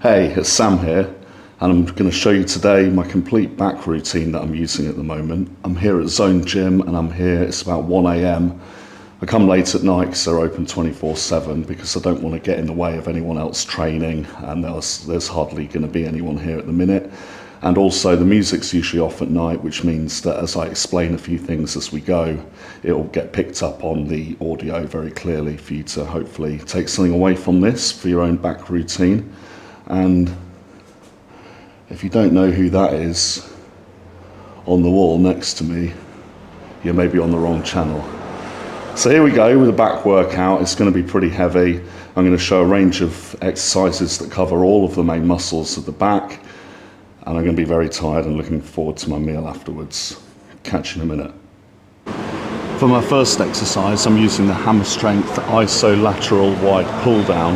Hey, it's Sam here, and I'm going to show you today my complete back routine that I'm using at the moment. I'm here at Zone Gym, and I'm here, it's about 1 AM. I come late at night because they're open 24/7 because I don't want to get in the way of anyone else training, and there's hardly going to be anyone here at the minute. And also the music's usually off at night, which means that as I explain a few things as we go, it will get picked up on the audio very clearly for you to hopefully take something away from this for your own back routine. And if you don't know who that is on the wall next to me, you're maybe on the wrong channel. So here we go with a back workout. It's going to be pretty heavy. I'm going to show a range of exercises that cover all of the main muscles of the back, and I'm going to be very tired and looking forward to my meal afterwards. Catch you in a minute. For my first exercise, I'm using the hammer strength isolateral wide pull down.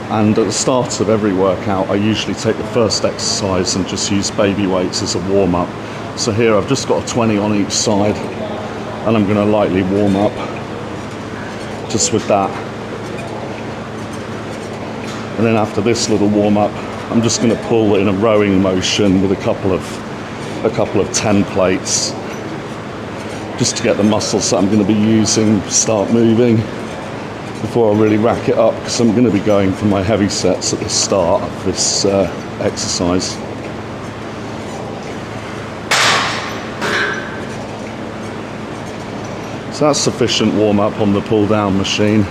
And at the start of every workout, I usually take the first exercise and just use baby weights as a warm-up. So here I've just got a 20 on each side, and I'm going to lightly warm up just with that. And then after this little warm-up, I'm just going to pull in a rowing motion with a couple of 10 plates, just to get the muscles that I'm going to be using start moving before I really rack it up, because I'm going to be going for my heavy sets at the start of this exercise. So that's sufficient warm up on the pull down machine.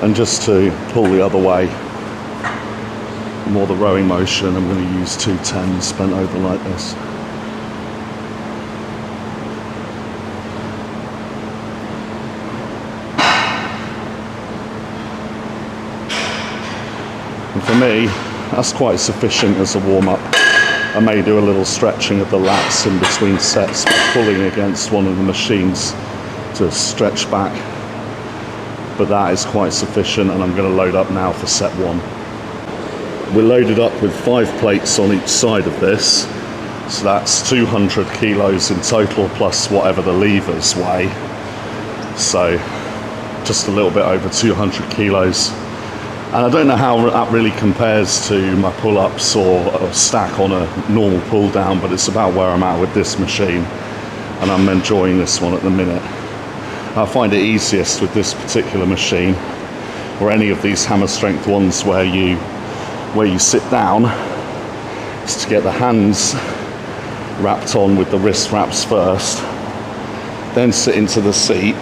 And just to pull the other way, more the rowing motion, I'm going to use 2 10s bent over like this. And for me, that's quite sufficient as a warm-up. I may do a little stretching of the lats in between sets by pulling against one of the machines to stretch back. But that is quite sufficient, and I'm going to load up now for set 1. We're loaded up with 5 plates on each side of this. So that's 200 kilos in total, plus whatever the levers weigh. So just a little bit over 200 kilos. And I don't know how that really compares to my pull-ups or a stack on a normal pull-down, but it's about where I'm at with this machine, and I'm enjoying this one at the minute. I find it easiest with this particular machine, or any of these hammer strength ones where you sit down, is to get the hands wrapped on with the wrist wraps first, then sit into the seat,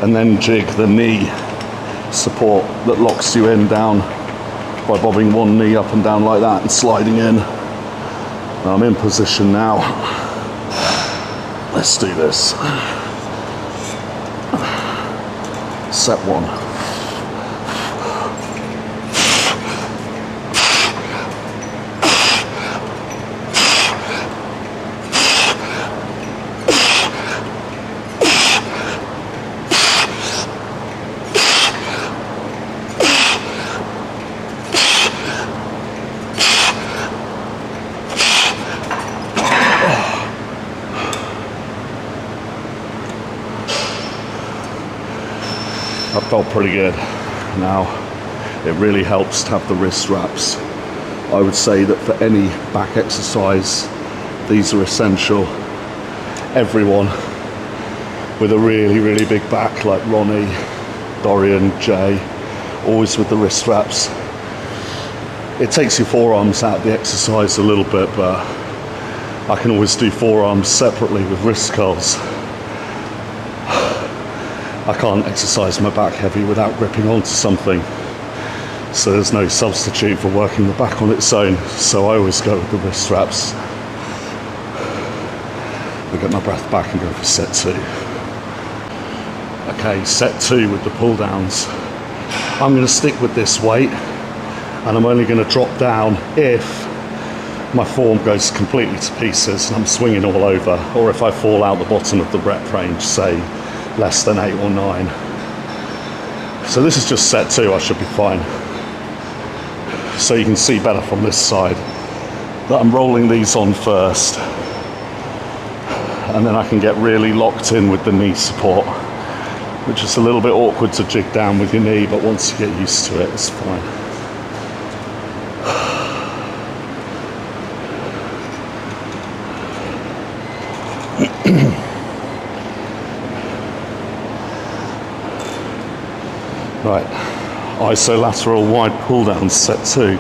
and then jig the knee support that locks you in down by bobbing one knee up and down like that and sliding in. I'm in position now. Let's do this. Set 1. That felt pretty good. Now, it really helps to have the wrist wraps. I would say that for any back exercise, these are essential. Everyone with a really, really big back, like Ronnie, Dorian, Jay, always with the wrist wraps. It takes your forearms out of the exercise a little bit, but I can always do forearms separately with wrist curls. I can't exercise my back heavy without gripping onto something, so there's no substitute for working the back on its own, so I always go with the wrist wraps. I'll get my breath back and go for set 2. Okay, set 2 with the pull downs. I'm going to stick with this weight, and I'm only going to drop down if my form goes completely to pieces and I'm swinging all over, or if I fall out the bottom of the rep range, say less than 8 or 9. So this is just set 2, I should be fine. So you can see better from this side that I'm rolling these on first, and then I can get really locked in with the knee support, which is a little bit awkward to jig down with your knee, but once you get used to it, it's fine. Right, isolateral wide pull down set 2.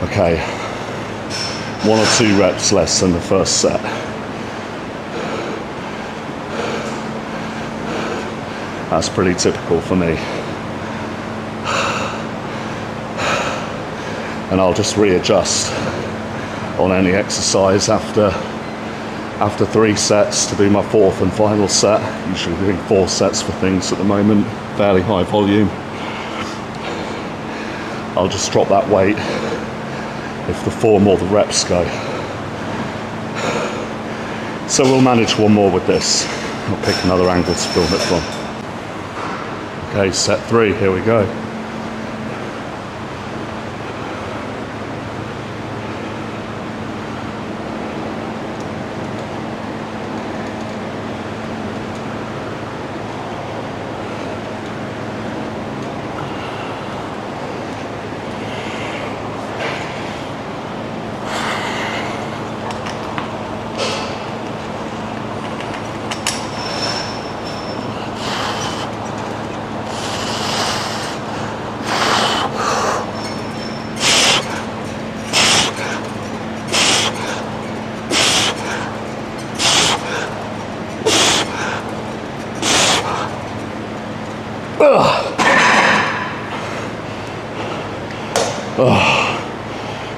Okay, 1 or 2 reps less than the first set. That's pretty typical for me. And I'll just readjust on any exercise after 3 sets to do my 4th and final set. Usually doing 4 sets for things at the moment, fairly high volume. I'll just drop that weight if the form or the reps go. So we'll manage 1 more with this. I'll pick another angle to film it from. Okay, set 3, here we go.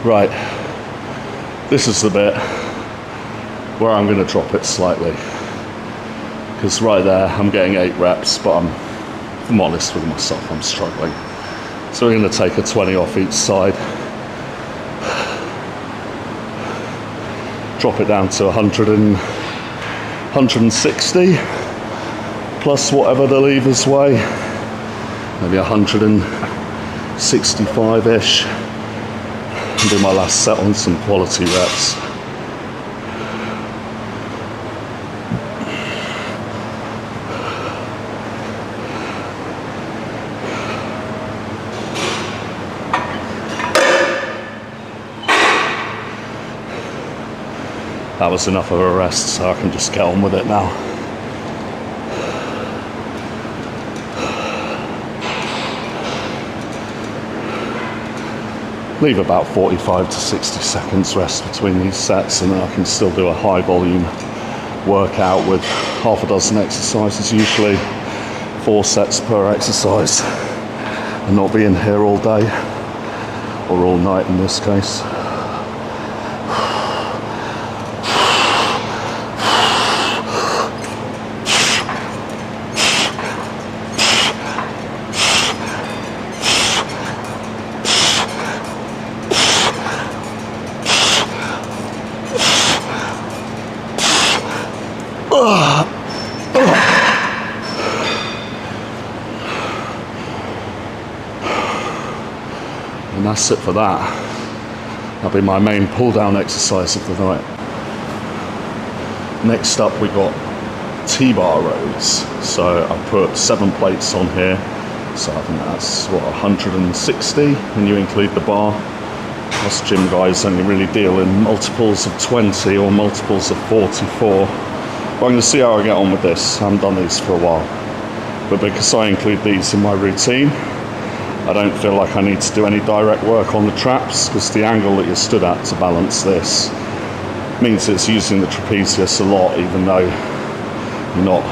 Right, this is the bit where I'm going to drop it slightly, because right there I'm getting 8 reps, but if I'm honest with myself, I'm struggling. So we're going to take a 20 off each side, drop it down to 160 plus whatever the levers weigh, maybe 165-ish. And do my last set on some quality reps. That was enough of a rest, so I can just get on with it now. Leave about 45 to 60 seconds rest between these sets, and then I can still do a high volume workout with half a dozen exercises, usually 4 sets per exercise, and not be in here all day, or all night in this case. And that's it for that. That'll be my main pull down exercise of the night. Next up we got T-bar rows. So I put 7 plates on here. So I think that's what, 160 when you include the bar. Us gym guys only really deal in multiples of 20 or multiples of 44. But I'm going to see how I get on with this. I haven't done these for a while. But because I include these in my routine, I don't feel like I need to do any direct work on the traps, because the angle that you're stood at to balance this means it's using the trapezius a lot, even though you're not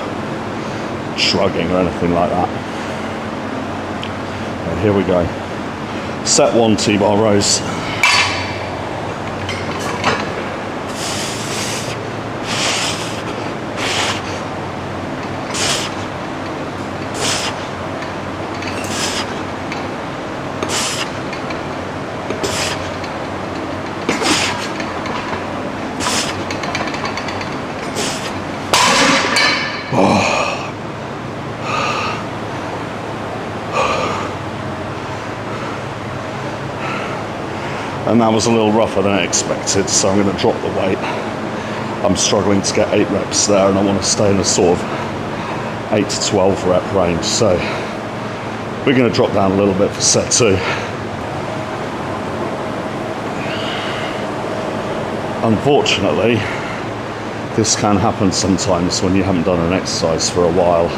shrugging or anything like that. Okay, here we go. Set 1 T-bar rows. and that was a little rougher than I expected, so I'm going to drop the weight. I'm struggling to get 8 reps there, and I want to stay in a sort of 8 to 12 rep range, so we're going to drop down a little bit for set 2. Unfortunately, this can happen sometimes when you haven't done an exercise for a while,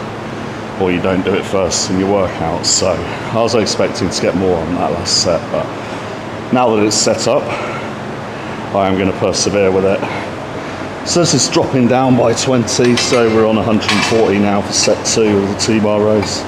or you don't do it first in your workout. So I was expecting to get more on that last set, but now that it's set up, I am going to persevere with it. So this is dropping down by 20, so we're on 140 now for set 2 of the T-bar rows.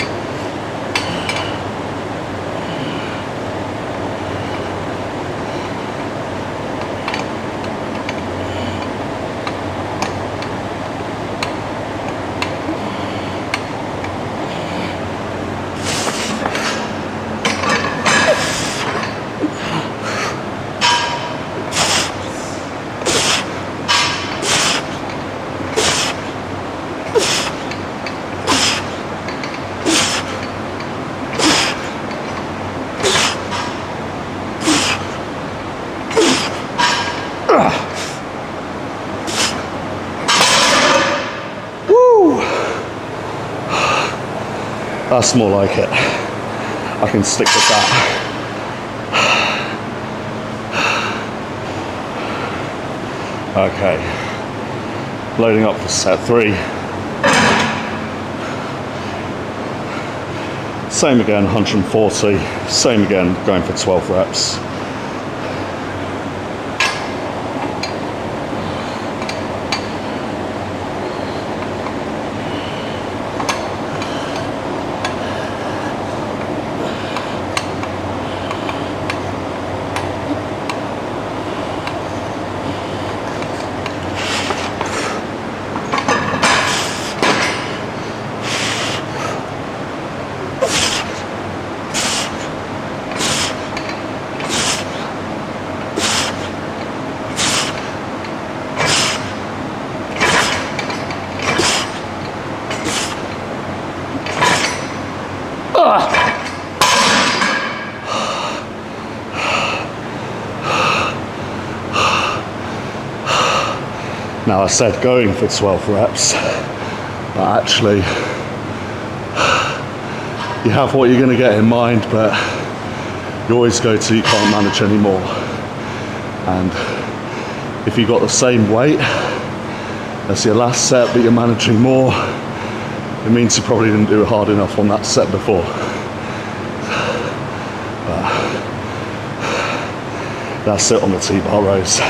That's more like it. I can stick with that. Okay. Loading up for set 3. Same again, 140. Same again, going for 12 reps. Now I said going for 12 reps, but actually you have what you're going to get in mind, but you always go to you can't manage anymore. And if you got the same weight as your last set but you're managing more, it means you probably didn't do hard enough on that set before. But that's it on the T-bar rows.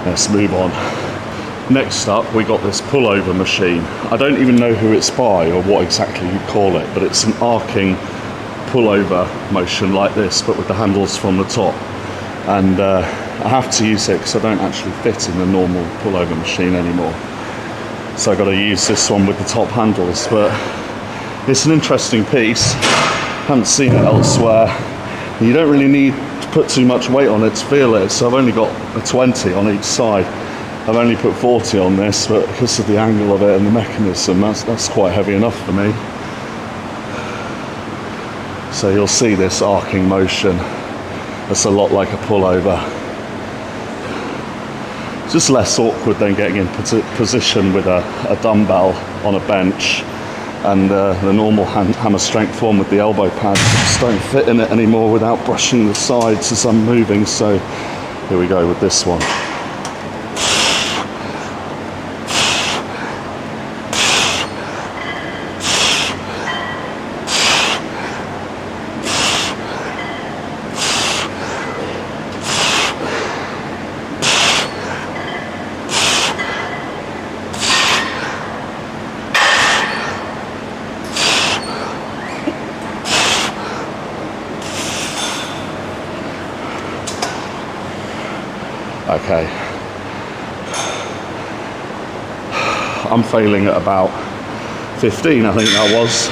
Let's move on. Next up, we got this pullover machine. I don't even know who it's by or what exactly you call it, but it's an arcing pullover motion like this, but with the handles from the top. And I have to use it because I don't actually fit in the normal pullover machine anymore. So I've got to use this one with the top handles, but it's an interesting piece. Haven't seen it elsewhere. You don't really need put too much weight on it to feel it, so I've only got a 20 on each side. I've only put 40 on this, but because of the angle of it and the mechanism, that's quite heavy enough for me. So you'll see this arcing motion. That's a lot like a pullover. It's just less awkward than getting in position with a dumbbell on a bench, and the normal hammer strength one with the elbow pads just don't fit in it anymore without brushing the sides as I'm moving. So here we go with this one. Okay, I'm failing at about 15, I think that was.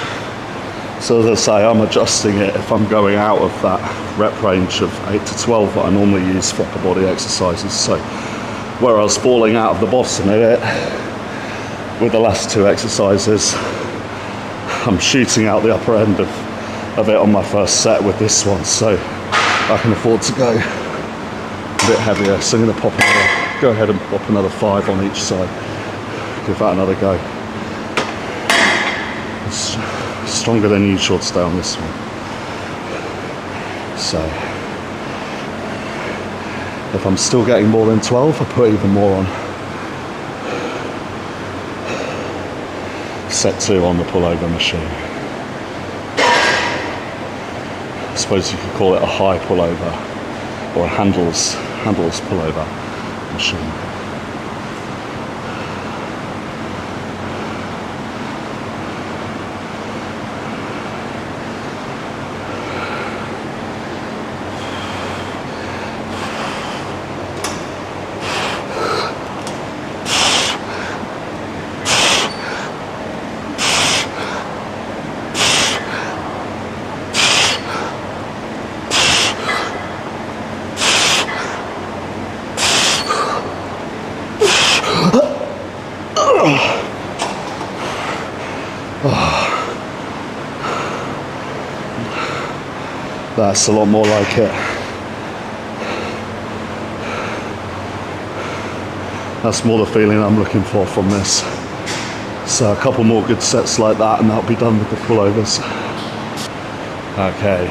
So as I say, I'm adjusting it if I'm going out of that rep range of 8 to 12 that I normally use for upper body exercises. So where I was falling out of the bottom of it with the last 2 exercises, I'm shooting out the upper end of it on my first set with this one. So I can afford to go a bit heavier, so I'm going to go ahead and pop another 5 on each side. Give that another go. It's stronger than usual today on this one. So if I'm still getting more than 12, I put even more on. Set 2 on the pullover machine. I suppose you could call it a high pullover or a handles pullover machine. That's a lot more like it. That's more the feeling I'm looking for from this. So a couple more good sets like that and that'll be done with the pullovers. Okay,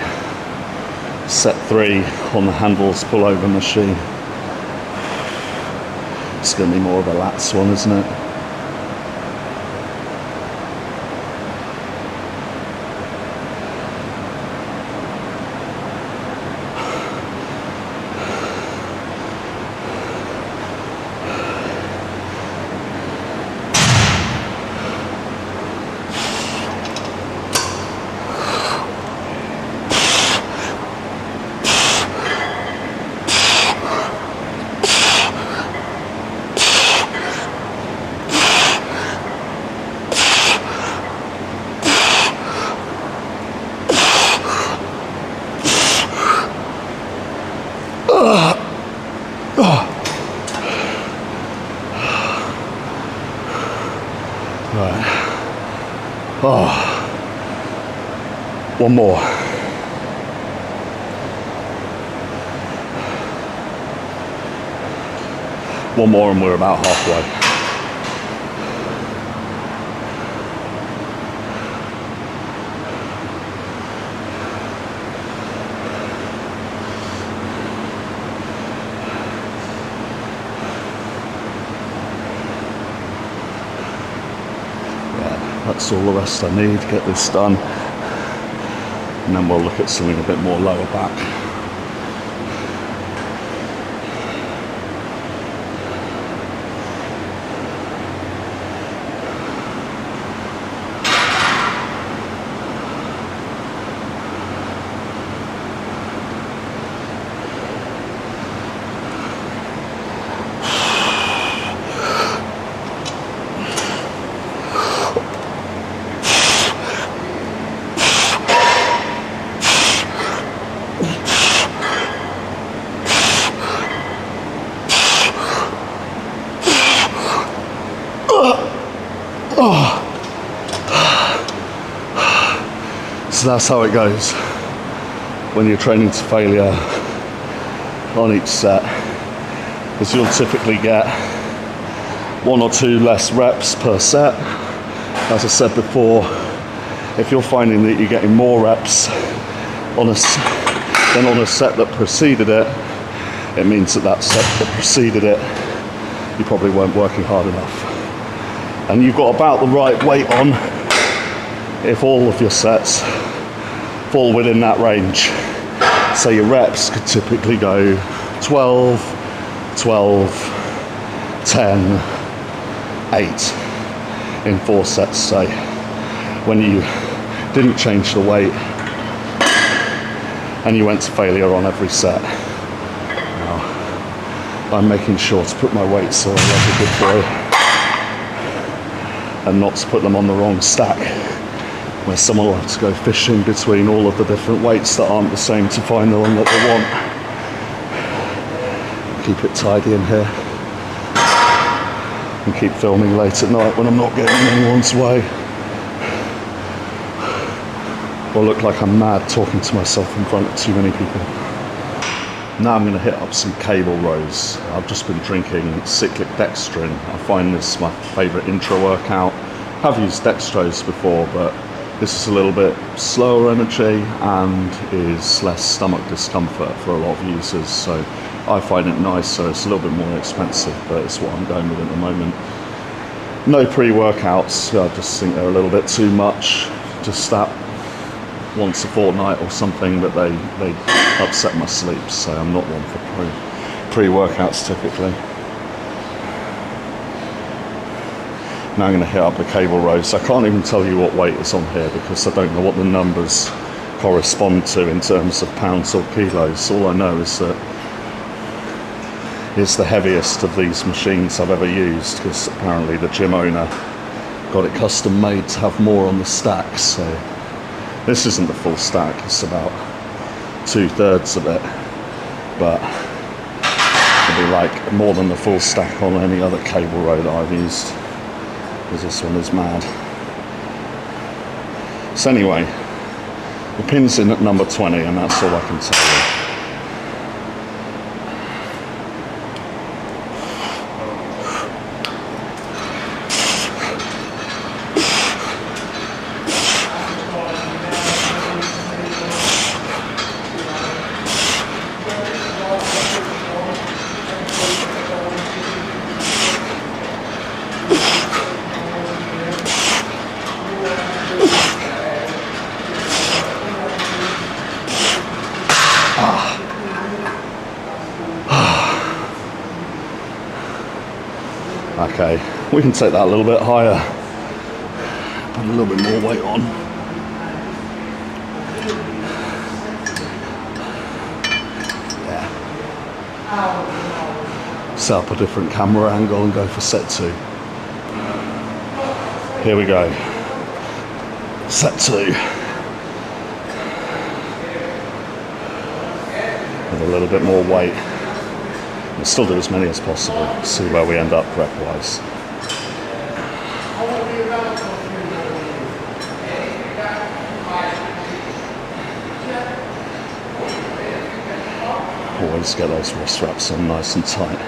set 3 on the handles pullover machine. It's going to be more of a lats one, isn't it? Right. Oh. One more. One more and we're about halfway. That's all the rest I need to get this done, and then we'll look at something a bit more lower back. So that's how it goes when you're training to failure on each set, because you'll typically get 1 or 2 less reps per set. As I said before, if you're finding that you're getting more reps than on a set that preceded it, it means that set that preceded it, you probably weren't working hard enough. And you've got about the right weight on if all of your sets fall within that range. So your reps could typically go 12, 12, 10, 8 in 4 sets, say, when you didn't change the weight and you went to failure on every set. Now, I'm making sure to put my weights on like a good boy and not to put them on the wrong stack, where someone will have to go fishing between all of the different weights that aren't the same to find the one that they want. Keep it tidy in here and keep filming late at night when I'm not getting in anyone's way, or look like I'm mad talking to myself in front of too many people. Now I'm going to hit up some cable rows. I've just been drinking cyclic dextrin. I find this my favourite intra workout. I've used dextrose before, but this is a little bit slower energy and is less stomach discomfort for a lot of users. So I find it nicer. It's a little bit more expensive, but it's what I'm going with at the moment. No pre-workouts. I just think they're a little bit too much. Just that once a fortnight or something, but they upset my sleep, so I'm not one for pre-workouts typically. Now I'm going to hit up the cable rows. I can't even tell you what weight is on here because I don't know what the numbers correspond to in terms of pounds or kilos. All I know is that it's the heaviest of these machines I've ever used, because apparently the gym owner got it custom made to have more on the stack. So this isn't the full stack, it's about 2/3 of it, but it'll be like more than the full stack on any other cable row that I've used, because this one is mad. So anyway, the pin's in at number 20, and that's all I can tell you. Okay, we can take that a little bit higher, put a little bit more weight on. Yeah. Set up a different camera angle and go for set 2. Here we go. Set 2. With a little bit more weight. We'll still do as many as possible, see where we end up prep-wise. Always get those wrist wraps on nice and tight.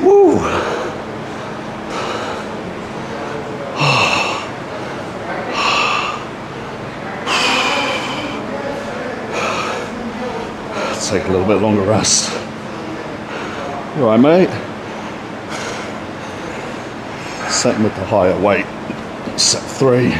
Woo! Take a little bit longer rest. You all right, mate? Setting with the higher weight. Set 3.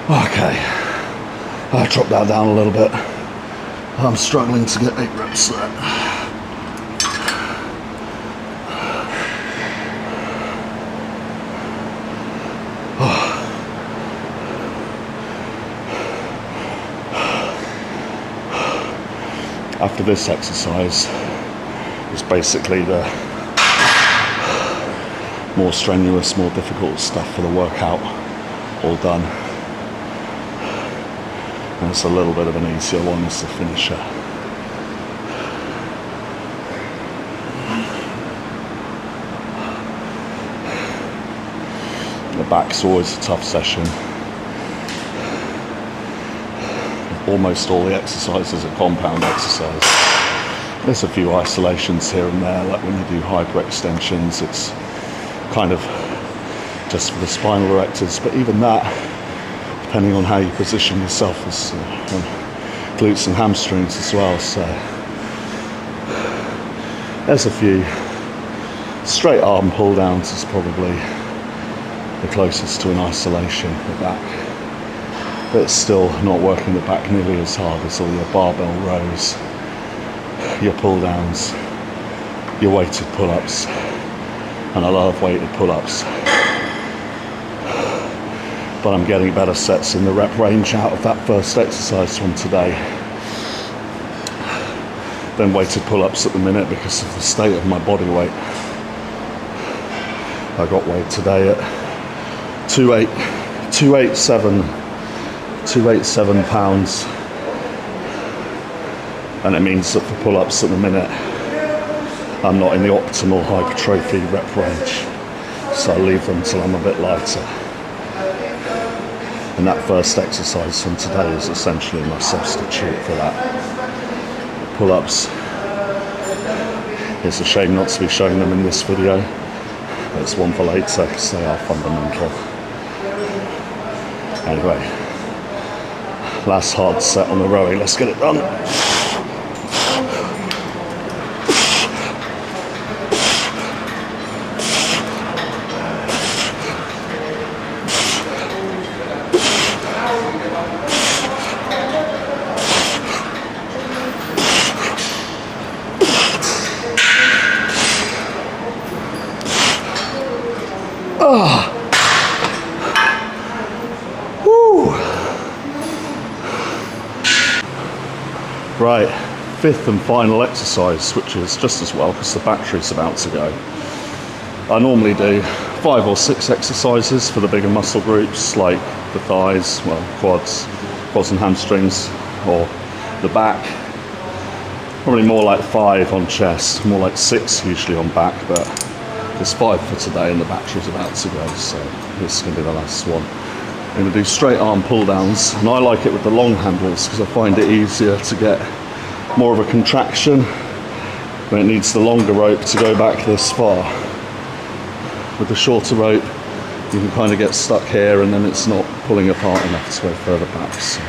Okay, I dropped that down a little bit. I'm struggling to get 8 reps there. After this exercise, it's basically the more strenuous, more difficult stuff for the workout all done. And it's a little bit of an easier one as the finisher. The back's always a tough session. Almost all the exercises are compound exercise. There's a few isolations here and there, like when you do hyperextensions, it's kind of just for the spinal erectors. But even that, depending on how you position yourself, is glutes and hamstrings as well. So there's a few. Straight arm pull downs is probably the closest to an isolation for the back, but it's still not working the back nearly as hard as all your barbell rows, your pull downs, your weighted pull-ups, and a lot of weighted pull-ups. But I'm getting better sets in the rep range out of that first exercise from today than weighted pull-ups at the minute because of the state of my body weight. I got weighed today at 287 pounds, and it means that for pull-ups at the minute I'm not in the optimal hypertrophy rep range, so I leave them till I'm a bit lighter. And that first exercise from today is essentially my substitute for that. Pull-ups. It's a shame not to be showing them in this video. It's one for later because they are fundamental. Anyway, last hard set on the rowing. Let's get it done. Right, fifth and final exercise, which is just as well because the battery's about to go. I normally do 5 or 6 exercises for the bigger muscle groups like the thighs, well, quads and hamstrings, or the back. Probably more like 5 on chest, more like 6 usually on back, but there's 5 for today and the battery's about to go, so this is going to be the last one. I'm going to do straight arm pull downs, and I like it with the long handles because I find it easier to get more of a contraction when it needs the longer rope to go back this far. With the shorter rope you can kind of get stuck here and then it's not pulling apart enough to go further back. So.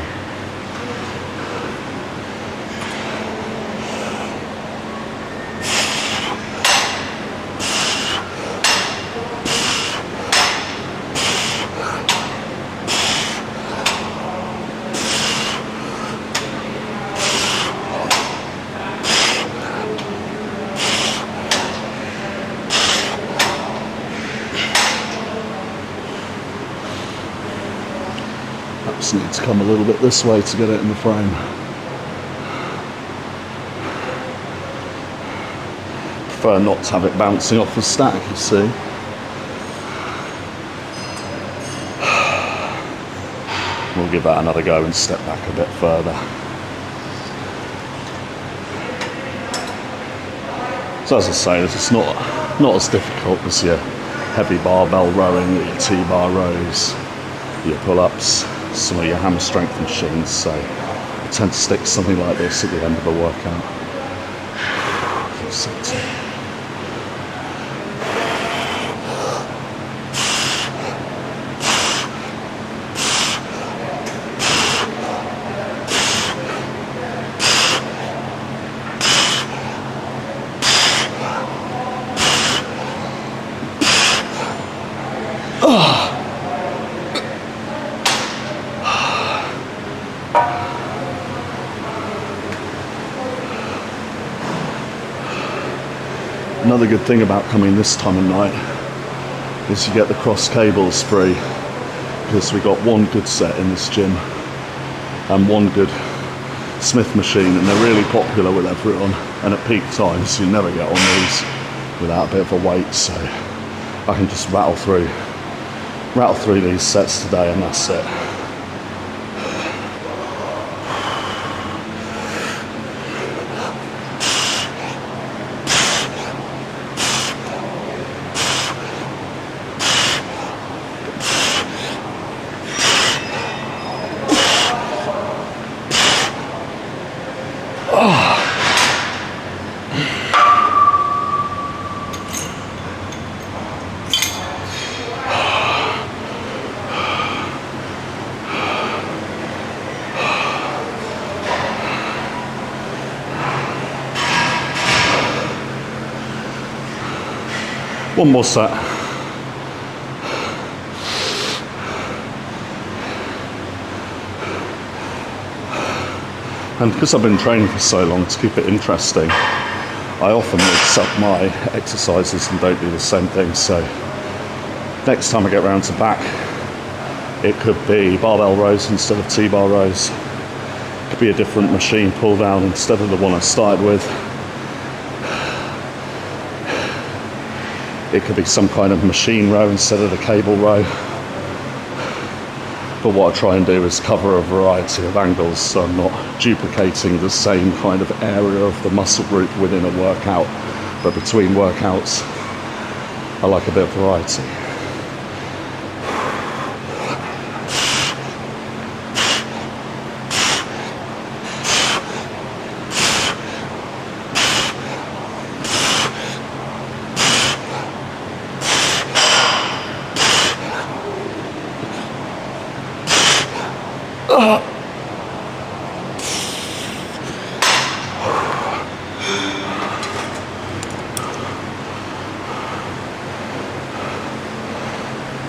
Just need to come a little bit this way to get it in the frame. Prefer not to have it bouncing off the stack, you see. We'll give that another go and step back a bit further. So as I say, this is not as difficult as your heavy barbell rowing, or your T-bar rows, your pull-ups, some of your hammer strength machines, so I tend to stick something like this at the end of a workout. Another good thing about coming this time of night is you get the cross cables free, because we got one good set in this gym and one good Smith machine, and they're really popular with everyone, and at peak times you never get on these without a bit of a wait, so I can just rattle through these sets today and that's it. One more set. And because I've been training for so long, to keep it interesting, I often mix up my exercises and don't do the same thing. So next time I get around to back, it could be barbell rows instead of T-bar rows. It could be a different machine pull down instead of the one I started with. It could be some kind of machine row instead of the cable row. But what I try and do is cover a variety of angles, so I'm not duplicating the same kind of area of the muscle group within a workout. But between workouts, I like a bit of variety.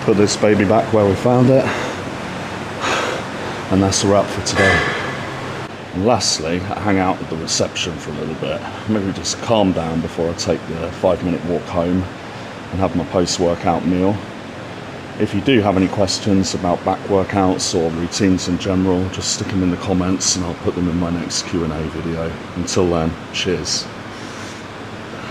Put this baby back where we found it, and that's a wrap for today. And lastly, I hang out at the reception for a little bit, maybe just calm down before I take the 5-minute walk home and have my post-workout meal. If you do have any questions about back workouts or routines in general, just stick them in the comments and I'll put them in my next Q&A video. Until then, cheers.